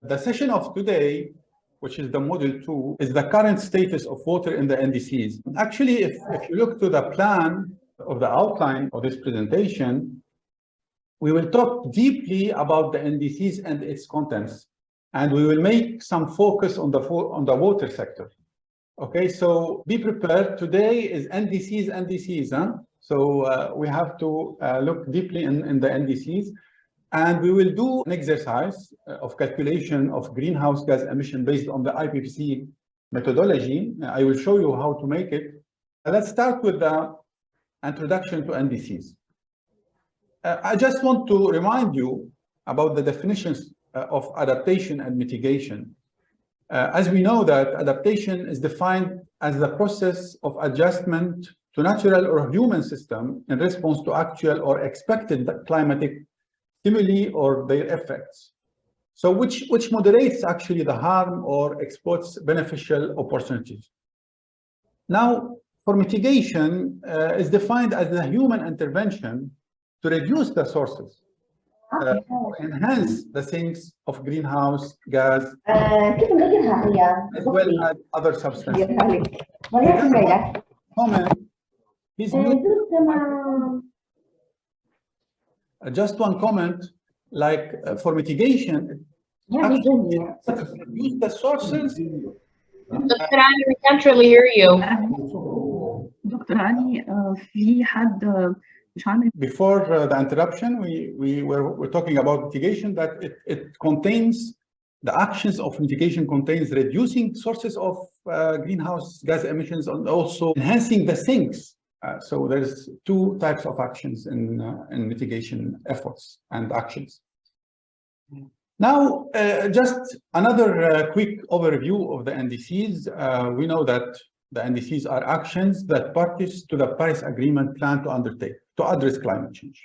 The session of today, which is the module 2, is the current status of water in the NDCs. Actually, if you look to the plan of the outline of this presentation, we will talk deeply about the NDCs and its contents, and we will make some focus on the water sector. Okay, so be prepared. Today is NDCs, huh? So we have to look deeply in the NDCs, and we will do an exercise of calculation of greenhouse gas emission based on the IPCC methodology. I will show you how to make it. Let's start with the introduction to NDCs. I just want to remind you about the definitions of adaptation and mitigation. As we know that adaptation is defined as the process of adjustment to natural or human system in response to actual or expected climatic stimuli or their effects. So which moderates actually the harm or exports beneficial opportunities. Now, for mitigation is defined as the human intervention to reduce the sources, enhance the sinks of greenhouse gas, as well as other substances. Just one comment, like for mitigation, reduce the sources. Dr. Ali, we can't really hear you. Dr. Ali, في حد مش عامل. Before the interruption, we're talking about mitigation, that it contains, the actions of mitigation contains reducing sources of greenhouse gas emissions and also enhancing the sinks. So there's two types of actions in mitigation efforts and actions. Now, just another quick overview of the NDCs. We know that the NDCs are actions that parties to the Paris Agreement plan to undertake to address climate change.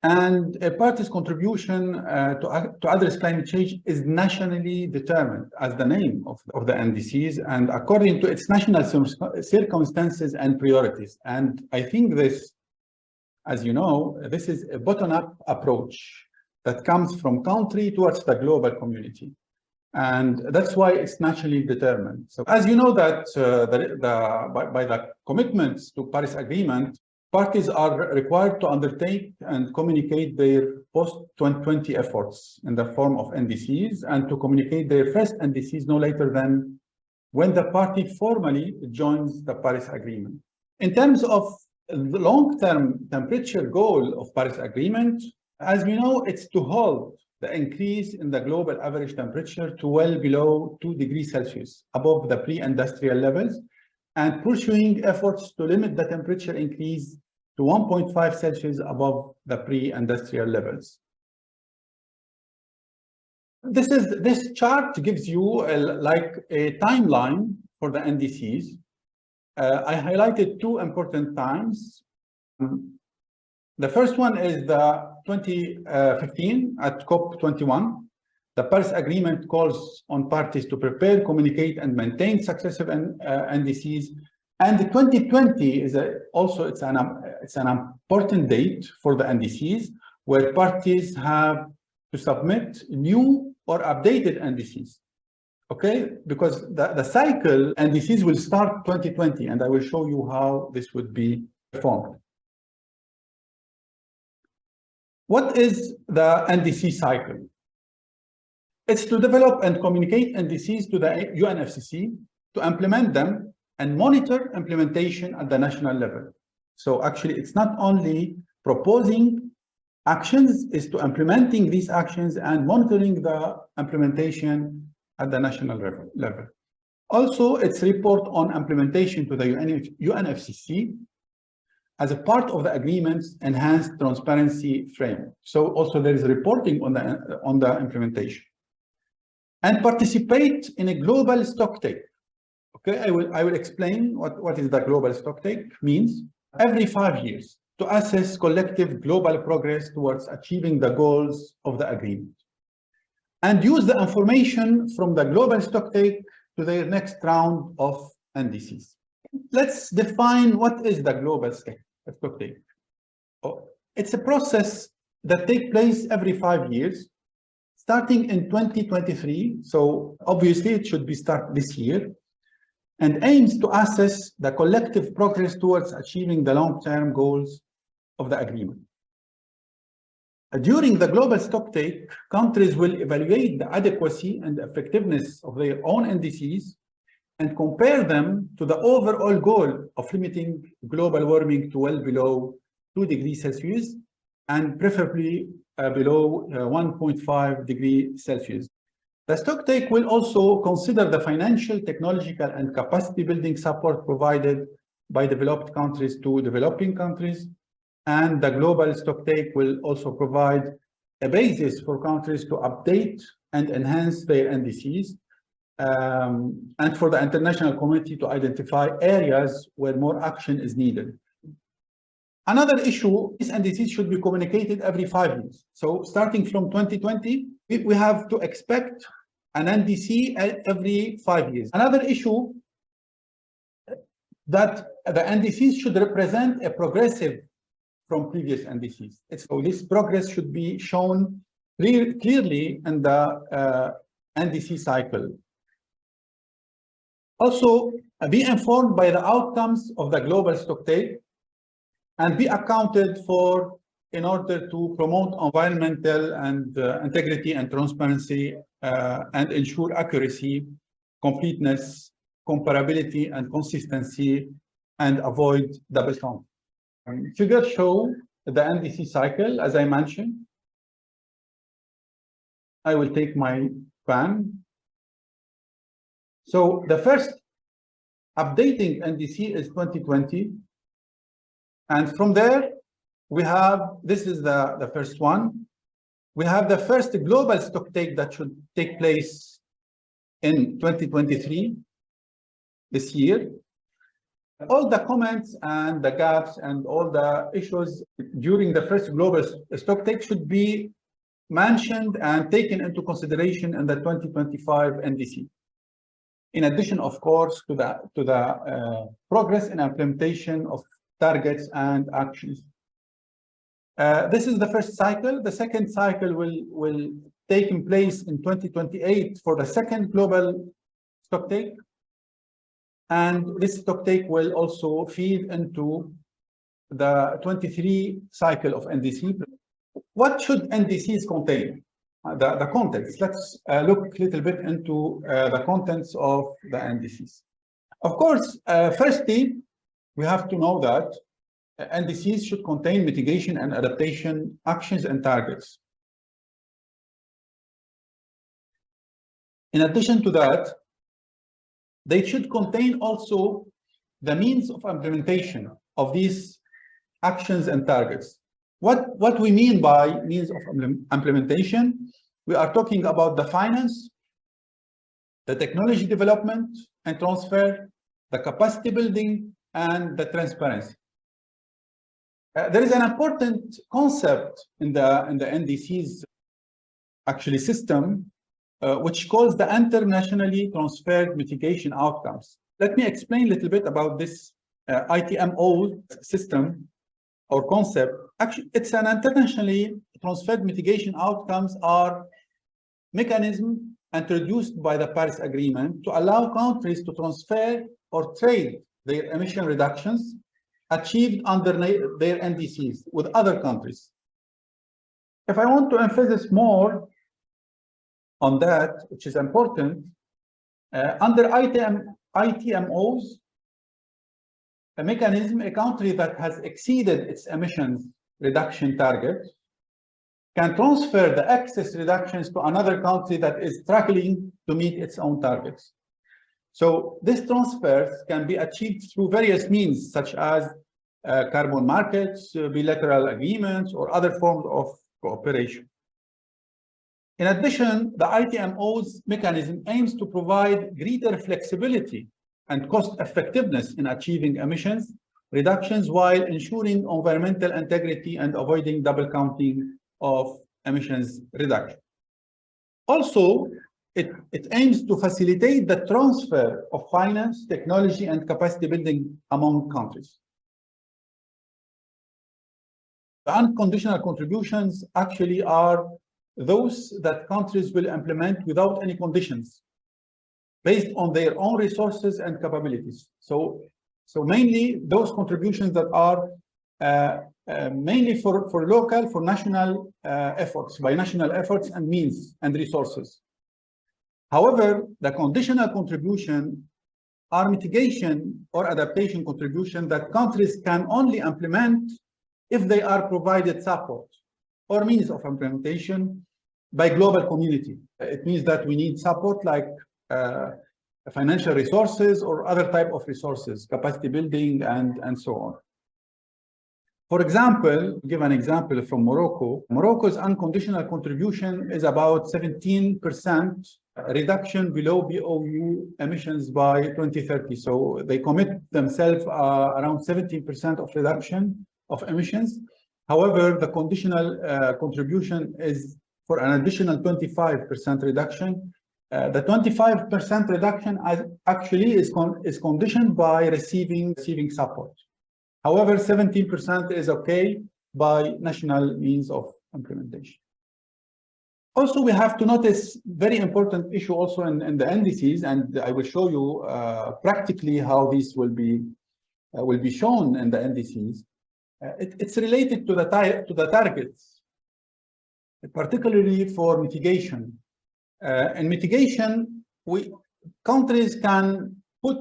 And a party's contribution to address climate change is nationally determined, as the name of the NDCs, and according to its national circumstances and priorities. And I think this, as you know, this is a bottom-up approach that comes from country towards the global community. And that's why it's nationally determined. So as you know that by the commitments to Paris Agreement, parties are required to undertake and communicate their post-2020 efforts in the form of NDCs, and to communicate their first NDCs no later than when the party formally joins the Paris Agreement. In terms of the long-term temperature goal of Paris Agreement, as we know, it's to halt the increase in the global average temperature to well below 2 degrees Celsius, above the pre-industrial levels, and pursuing efforts to limit the temperature increase to 1.5 Celsius above the pre-industrial levels. This chart gives you like a timeline for the NDCs. I highlighted two important times. The first one is the 2015 at COP21. The Paris Agreement calls on parties to prepare, communicate, and maintain successive NDCs. And the 2020 is also it's an important date for the NDCs, where parties have to submit new or updated NDCs. Okay, because the cycle NDCs will start 2020, and I will show you how this would be performed. What is the NDC cycle? It's to develop and communicate NDCs to the UNFCCC, to implement them and monitor implementation at the national level. So actually, it's not only proposing actions, it's to implementing these actions and monitoring the implementation at the national level. Also, it's report on implementation to the UNFCCC as a part of the agreement's enhanced transparency frame. So also there is reporting on the implementation. And participate in a global stocktake. Okay, I will explain what is the global stocktake means. Every 5 years, to assess collective global progress towards achieving the goals of the agreement, and use the information from the global stocktake to their next round of NDCs. Let's define what is the global stocktake. It's a process that takes place every 5 years, starting in 2023. So obviously it should be start this year, and aims to assess the collective progress towards achieving the long-term goals of the agreement. During the global stocktake, countries will evaluate the adequacy and effectiveness of their own NDCs and compare them to the overall goal of limiting global warming to well below 2 degrees Celsius and preferably below 1.5 degrees Celsius. The stocktake will also consider the financial, technological, and capacity building support provided by developed countries to developing countries. And the global stocktake will also provide a basis for countries to update and enhance their NDCs, and for the international community to identify areas where more action is needed. Another issue is NDCs should be communicated every 5 years. So starting from 2020, we have to expect an NDC every 5 years. Another issue that the NDCs should represent a progressive from previous NDCs. So this progress should be shown clearly in the NDC cycle. Also, be informed by the outcomes of the global stocktake and be accounted for in order to promote environmental and integrity and transparency and ensure accuracy, completeness, comparability, and consistency, and avoid double count. Figures show the NDC cycle, as I mentioned. I will take my pen. So the first updating NDC is 2020. And from there, we have, this is the first one. We have the first global stocktake that should take place in 2023, this year. All the comments and the gaps and all the issues during the first global stocktake should be mentioned and taken into consideration in the 2025 NDC. In addition, of course, to the progress in implementation of targets and actions. This is the first cycle. The second cycle will take place in 2028 for the second global stocktake. And this stocktake will also feed into the 23 cycle of NDC. What should NDCs contain? The contents. Let's look a little bit into the contents of the NDCs. Of course, firstly, we have to know that NDCs should contain mitigation and adaptation actions and targets. In addition to that, they should contain also the means of implementation of these actions and targets. What we mean by means of implementation, we are talking about the finance, the technology development and transfer, the capacity building, and the transparency. There is an important concept in the NDCs actually system, which calls the internationally transferred mitigation outcomes. Let me explain a little bit about this ITMO system or concept. Actually, it's an internationally transferred mitigation outcomes are mechanism introduced by the Paris Agreement to allow countries to transfer or trade their emission reductions achieved under their NDCs with other countries. If I want to emphasize more on that, which is important, under ITMOs, a mechanism, a country that has exceeded its emissions reduction target can transfer the excess reductions to another country that is struggling to meet its own targets. So these transfers can be achieved through various means, such as carbon markets, bilateral agreements, or other forms of cooperation. In addition, the ITMO's mechanism aims to provide greater flexibility and cost effectiveness in achieving emissions reductions while ensuring environmental integrity and avoiding double counting of emissions reduction. Also, it aims to facilitate the transfer of finance, technology, and capacity building among countries. The unconditional contributions actually are those that countries will implement without any conditions, based on their own resources and capabilities. So mainly those contributions that are mainly for local, for national efforts, by national efforts and means and resources. However, the conditional contribution are mitigation or adaptation contribution that countries can only implement if they are provided support or means of implementation by global community. It means that we need support like financial resources or other type of resources, capacity building and so on. For example, give an example from Morocco. Morocco's unconditional contribution is about 17% reduction below BOU emissions by 2030. So they commit themselves around 17% of reduction of emissions. However, the conditional contribution is for an additional 25% reduction. The 25% reduction actually is conditioned by receiving support. However, 17% is okay by national means of implementation. Also, we have to notice very important issue also in the NDCs, and I will show you practically how this will be shown in the NDCs. It's related to the targets, particularly for mitigation. In mitigation, countries can put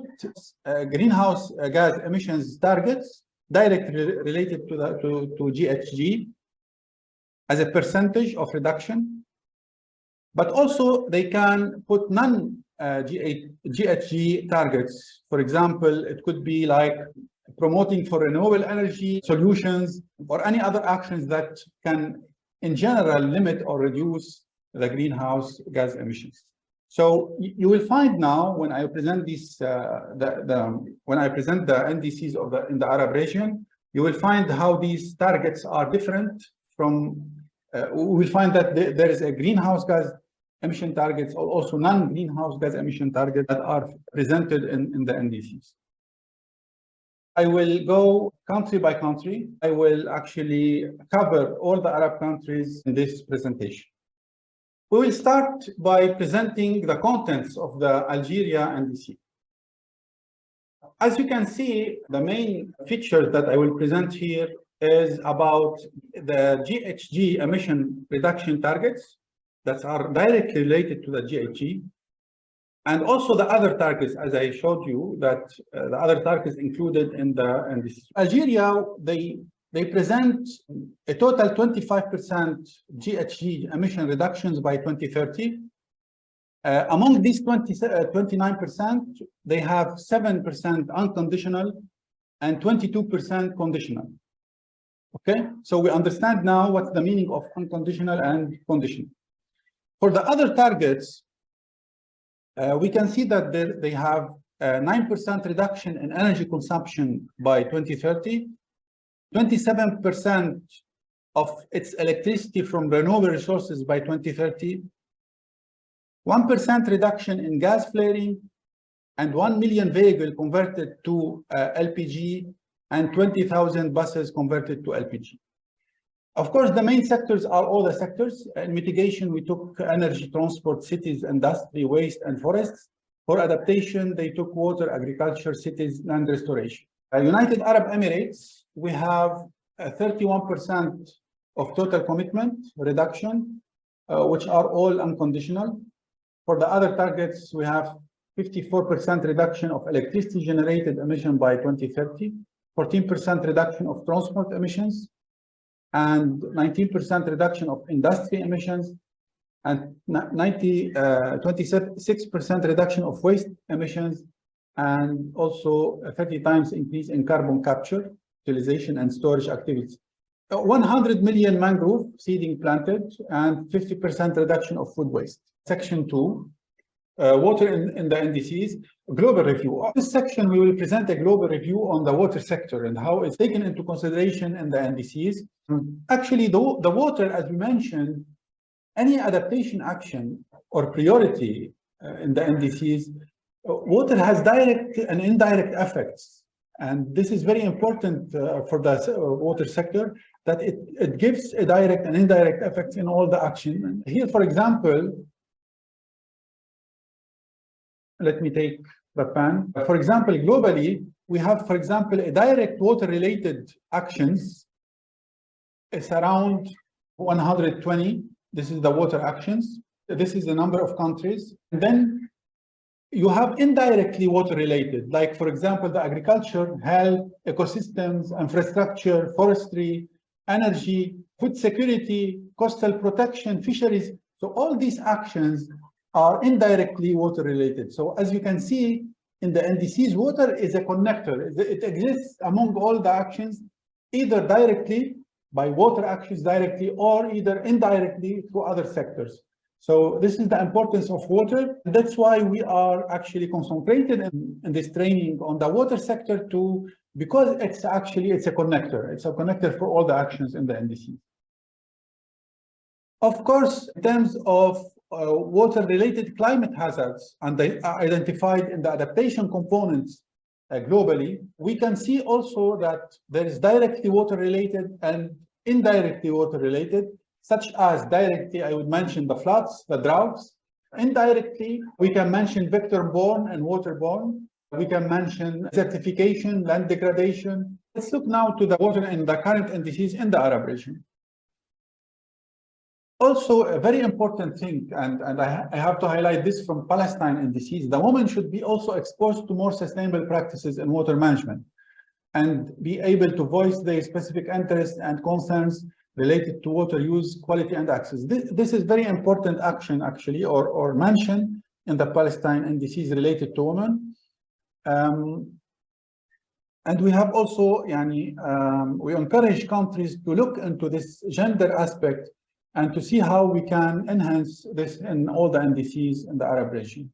greenhouse gas emissions targets directly related to GHG as a percentage of reduction, but also they can put non-GHG targets. For example, it could be like promoting for renewable energy solutions or any other actions that can, in general, limit or reduce the greenhouse gas emissions. So you will find now when I present this, when I present the NDCs in the Arab region, you will find how these targets are different from. We will find that there is a greenhouse gas emission targets, or also non-greenhouse gas emission targets that are presented in the NDCs. I will go country by country. I will actually cover all the Arab countries in this presentation. We will start by presenting the contents of the Algeria NDC. As you can see, the main feature that I will present here is about the GHG emission reduction targets that are directly related to the GHG, and also the other targets, as I showed you, that the other targets included in the NDC. Algeria, they present a total 25% GHG emission reductions by 2030. Among these 29%, they have 7% unconditional and 22% conditional. Okay, so we understand now what's the meaning of unconditional and conditional. For the other targets, we can see that they have a 9% reduction in energy consumption by 2030, 27% of its electricity from renewable resources by 2030, 1% reduction in gas flaring, and 1 million vehicles converted to LPG, and 20,000 buses converted to LPG. Of course, the main sectors are all the sectors. In mitigation, we took energy, transport, cities, industry, waste, and forests. For adaptation, they took water, agriculture, cities, land restoration. United Arab Emirates, we have 31% of total commitment reduction, which are all unconditional. For the other targets, we have 54% reduction of electricity generated emission by 2030, 14% reduction of transport emissions, and 19% reduction of industry emissions, and 26% reduction of waste emissions, and also a 30 times increase in carbon capture, utilization, and storage activities. 100 million mangrove seeding planted, and 50% reduction of food waste. Section 2, water in the NDCs, global review. In this section, we will present a global review on the water sector and how it's taken into consideration in the NDCs. Actually, the water, as we mentioned, any adaptation action or priority in the NDCs, water has direct and indirect effects. And this is very important for the water sector. that it gives a direct and indirect effect in all the action. Here, for example, let me take the pen. For example, globally, we have, for example, a direct water-related actions. It's around 120. This is the water actions. This is the number of countries. And then you have indirectly water-related, like, for example, the agriculture, health, ecosystems, infrastructure, forestry, energy, food security, coastal protection, fisheries. So all these actions are indirectly water-related. So as you can see, in the NDCs, water is a connector. It exists among all the actions, either directly by water actions directly or either indirectly through other sectors. So this is the importance of water. That's why we are actually concentrated in this training on the water sector too, because it's a connector. It's a connector for all the actions in the NDC. Of course, in terms of water-related climate hazards, and they are identified in the adaptation components globally, we can see also that there is directly water-related and indirectly water-related, such as directly, I would mention the floods, the droughts. Indirectly, we can mention vector-borne and waterborne. We can mention desertification, land degradation. Let's look now to the water in the current NDCs in the Arab region. Also, a very important thing, and I have to highlight this from Palestine NDCs, the women should be also exposed to more sustainable practices in water management and be able to voice their specific interests and concerns related to water use, quality, and access. This is very important action, actually, or mention in the Palestine NDCs related to women. And we have also, we encourage countries to look into this gender aspect and to see how we can enhance this in all the NDCs in the Arab region.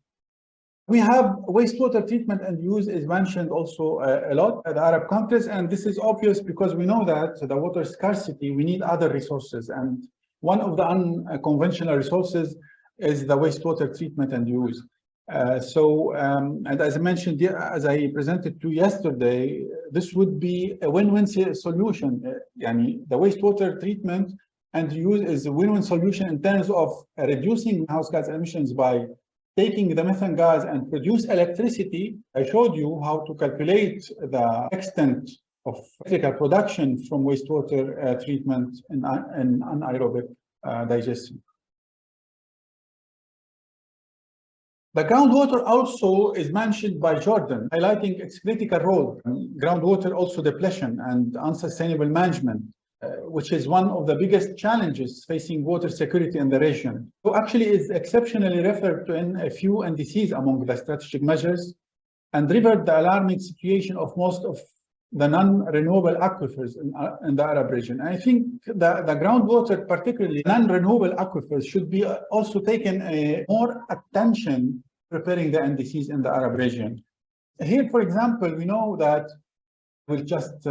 We have wastewater treatment and use is mentioned also a lot in the Arab countries, and this is obvious because we know that the water scarcity, we need other resources, and one of the unconventional resources is the wastewater treatment and use. And as I mentioned, as I presented to yesterday, this would be a win-win solution. The wastewater treatment and use is a win-win solution in terms of reducing greenhouse gas emissions by taking the methane gas and produce electricity. I showed you how to calculate the extent of electrical production from wastewater treatment in anaerobic digestion. The groundwater also is mentioned by Jordan, highlighting its critical role in groundwater also depletion and unsustainable management, which is one of the biggest challenges facing water security in the region. So actually it's exceptionally referred to in a few NDCs among the strategic measures and revered the alarming situation of most of the non-renewable aquifers in the Arab region. And I think the groundwater, particularly non-renewable aquifers, should be also taken more attention preparing the NDCs in the Arab region. Here, for example, we know that we'll just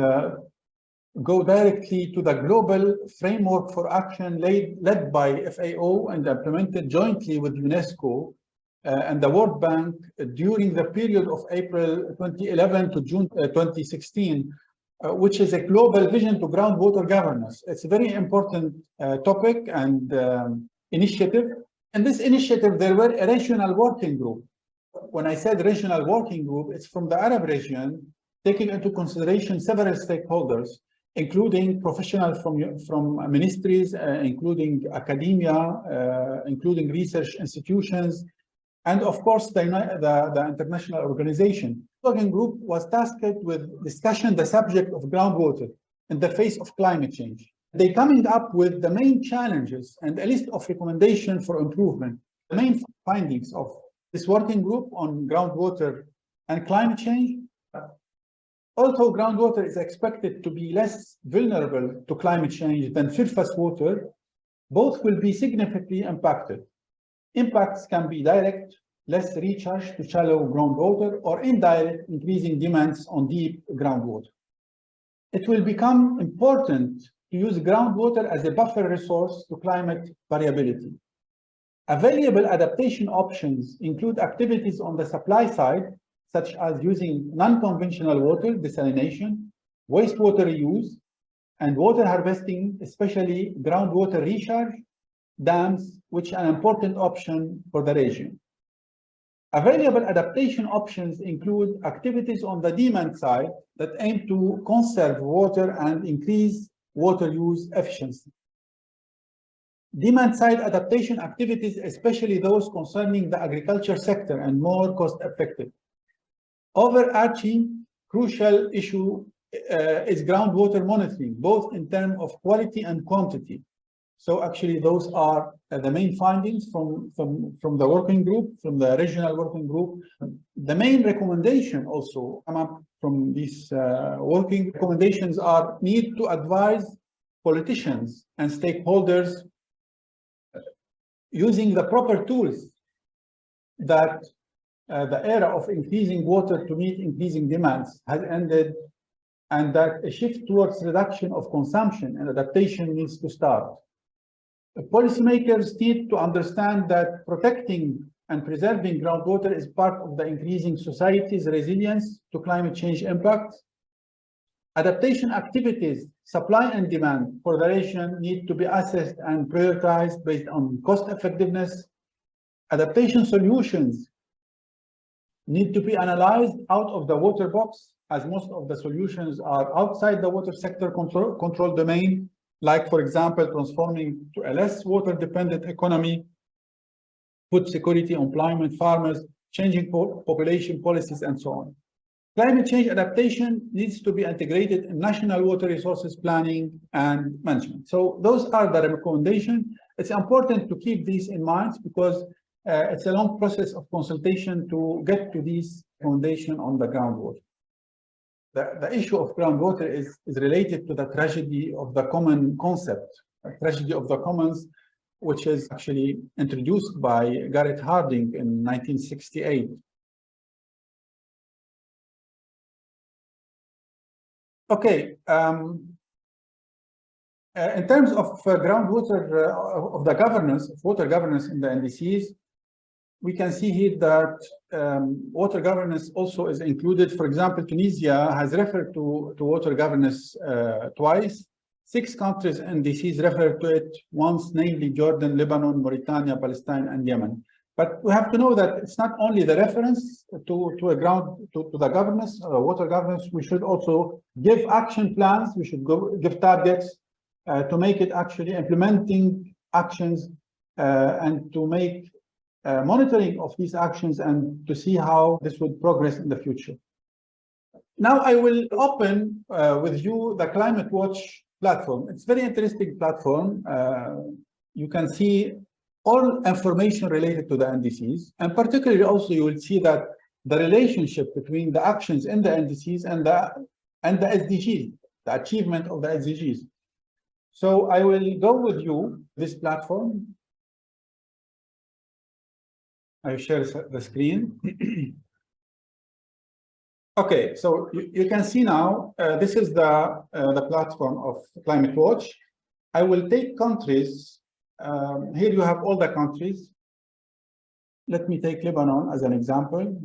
go directly to the global framework for action led by FAO and implemented jointly with UNESCO and the World Bank during the period of April 2011 to June 2016, which is a global vision to groundwater governance. It's a very important topic and initiative. In this initiative, there were a regional working group. When I said regional working group, it's from the Arab region, taking into consideration several stakeholders, including professionals from ministries, including academia, including research institutions, and of course, the international organization. The working group was tasked with discussion the subject of groundwater in the face of climate change. They coming up with the main challenges and a list of recommendations for improvement. The main findings of this working group on groundwater and climate change. Although groundwater is expected to be less vulnerable to climate change than surface water, both will be significantly impacted. Impacts can be direct, less recharge to shallow groundwater, or indirect, increasing demands on deep groundwater. It will become important to use groundwater as a buffer resource to climate variability. Available adaptation options include activities on the supply side, such as using non-conventional water desalination, wastewater reuse, and water harvesting, especially groundwater recharge dams, which are an important option for the region. Available adaptation options include activities on the demand side that aim to conserve water and increase water use efficiency. Demand-side adaptation activities, especially those concerning the agriculture sector and more cost-effective. Overarching crucial issue is groundwater monitoring, both in terms of quality and quantity. So actually, those are the main findings from the working group, from the regional working group. The main recommendation also come up from these working recommendations are need to advise politicians and stakeholders using the proper tools that the era of increasing water to meet increasing demands has ended, and that a shift towards reduction of consumption and adaptation needs to start. Policymakers need to understand that protecting and preserving groundwater is part of the increasing society's resilience to climate change impacts. Adaptation activities, supply and demand for the region need to be assessed and prioritized based on cost effectiveness. Adaptation solutions need to be analyzed out of the water box, as most of the solutions are outside the water sector control domain, like, for example, transforming to a less water-dependent economy, food security, employment, farmers, changing population policies, and so on. Climate change adaptation needs to be integrated in national water resources planning and management. So those are the recommendations. It's important to keep these in mind because it's a long process of consultation to get to these recommendations on the groundwater. The issue of groundwater is related to the tragedy of the common concept, tragedy of the commons, which is actually introduced by Garrett Harding in 1968. Okay, in terms of groundwater, of the governance, of water governance in the NDCs, we can see here that water governance also is included. For example, Tunisia has referred to water governance twice. 6 countries NDCs refer to it once, namely Jordan, Lebanon, Mauritania, Palestine, and Yemen. But we have to know that it's not only the reference to the governance, water governance. We should also give action plans. We should give targets to make it actually implementing actions and to make monitoring of these actions and to see how this would progress in the future. Now I will open with you the Climate Watch platform. It's a very interesting platform. You can see all information related to the NDCs, and particularly also you will see that the relationship between the actions in the NDCs and the SDGs, the achievement of the SDGs. So I will go with you this platform. I share the screen. Okay, so you can see now, this is the platform of Climate Watch. I will take countries. Here you have all the countries. Let me take Lebanon as an example.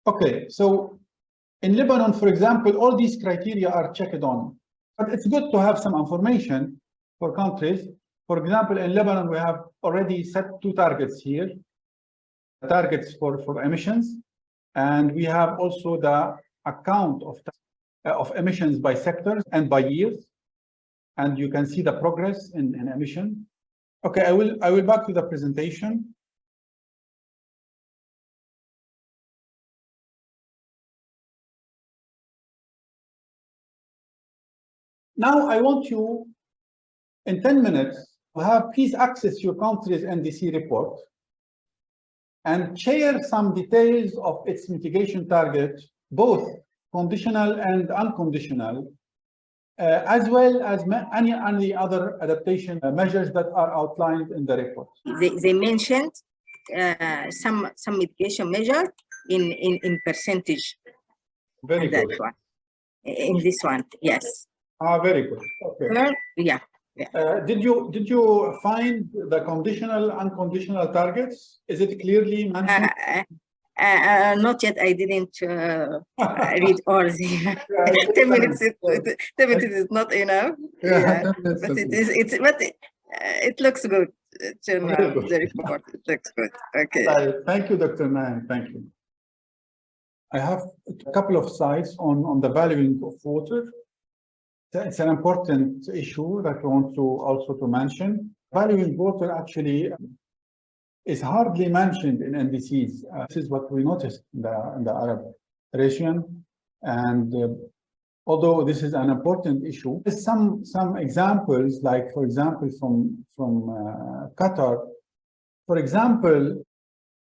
Okay, so in Lebanon, for example, all these criteria are checked on, but it's good to have some information for countries. For example, in Lebanon, we have already set 2 targets here, targets for emissions, and we have also the account of emissions by sectors and by years, and you can see the progress in emission. Okay, I will back to the presentation. Now I want you, in 10 minutes, to have please access your country's NDC report and share some details of its mitigation target, both conditional and unconditional, as well as any other adaptation measures that are outlined in the report. They mentioned some mitigation measure in percentage. Very good. That one. In this one, yes. Very good. Okay. Yeah. Did you find the conditional, unconditional targets? Is it clearly mentioned? Not yet. I didn't read all the 10 minutes. 10 minutes is not enough. Yeah, but it looks good. The report, it looks good. Okay. Thank you, Dr. Naim. Thank you. I have a couple of slides on the valuing of water. It's an important issue that I want to also to mention. Valuing water actually is hardly mentioned in NDCs. This is what we noticed in the Arab region. And although this is an important issue, there's some examples, like for example from Qatar. For example,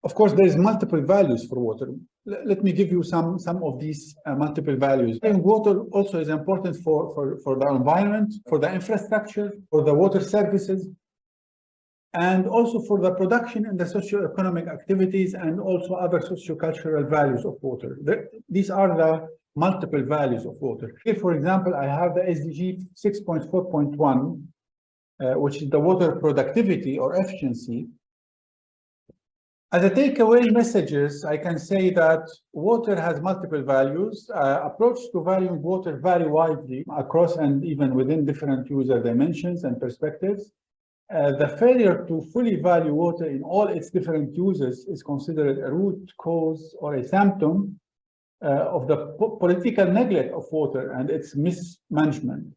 of course, there's multiple values for water. Let me give you some of these multiple values. And water also is important for the environment, for the infrastructure, for the water services, and also for the production and the socio-economic activities, and also other socio-cultural values of water. These are the multiple values of water. Here, for example, I have the SDG 6.4.1, which is the water productivity or efficiency. As a takeaway messages, I can say that water has multiple values. Approach to valuing water vary widely across and even within different user dimensions and perspectives. The failure to fully value water in all its different uses is considered a root cause or a symptom of the political neglect of water and its mismanagement.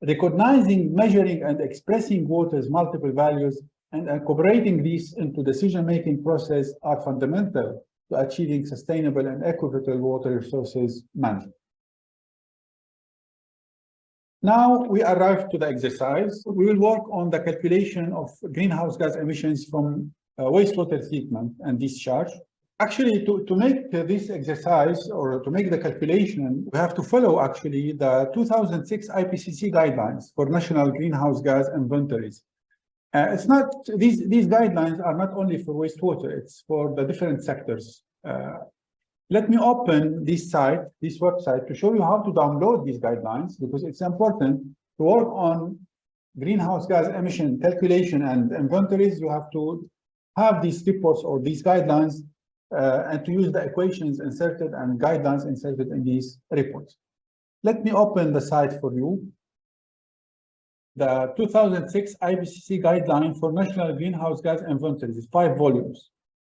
Recognizing, measuring, and expressing water's multiple values and incorporating these into decision-making process are fundamental to achieving sustainable and equitable water resources management. Now we arrive to the exercise. We will work on the calculation of greenhouse gas emissions from wastewater treatment and discharge. Actually, to make this exercise or to make the calculation, we have to follow actually the 2006 IPCC guidelines for national greenhouse gas inventories. It's not, these guidelines are not only for wastewater, it's for the different sectors. Let me open this website to show you how to download these guidelines, because it's important to work on greenhouse gas emission calculation and inventories. You have to have these reports or these guidelines and to use the equations inserted and guidelines inserted in these reports. Let me open the site for you. The 2006 IPCC guideline for national greenhouse gas inventories is 5 volumes.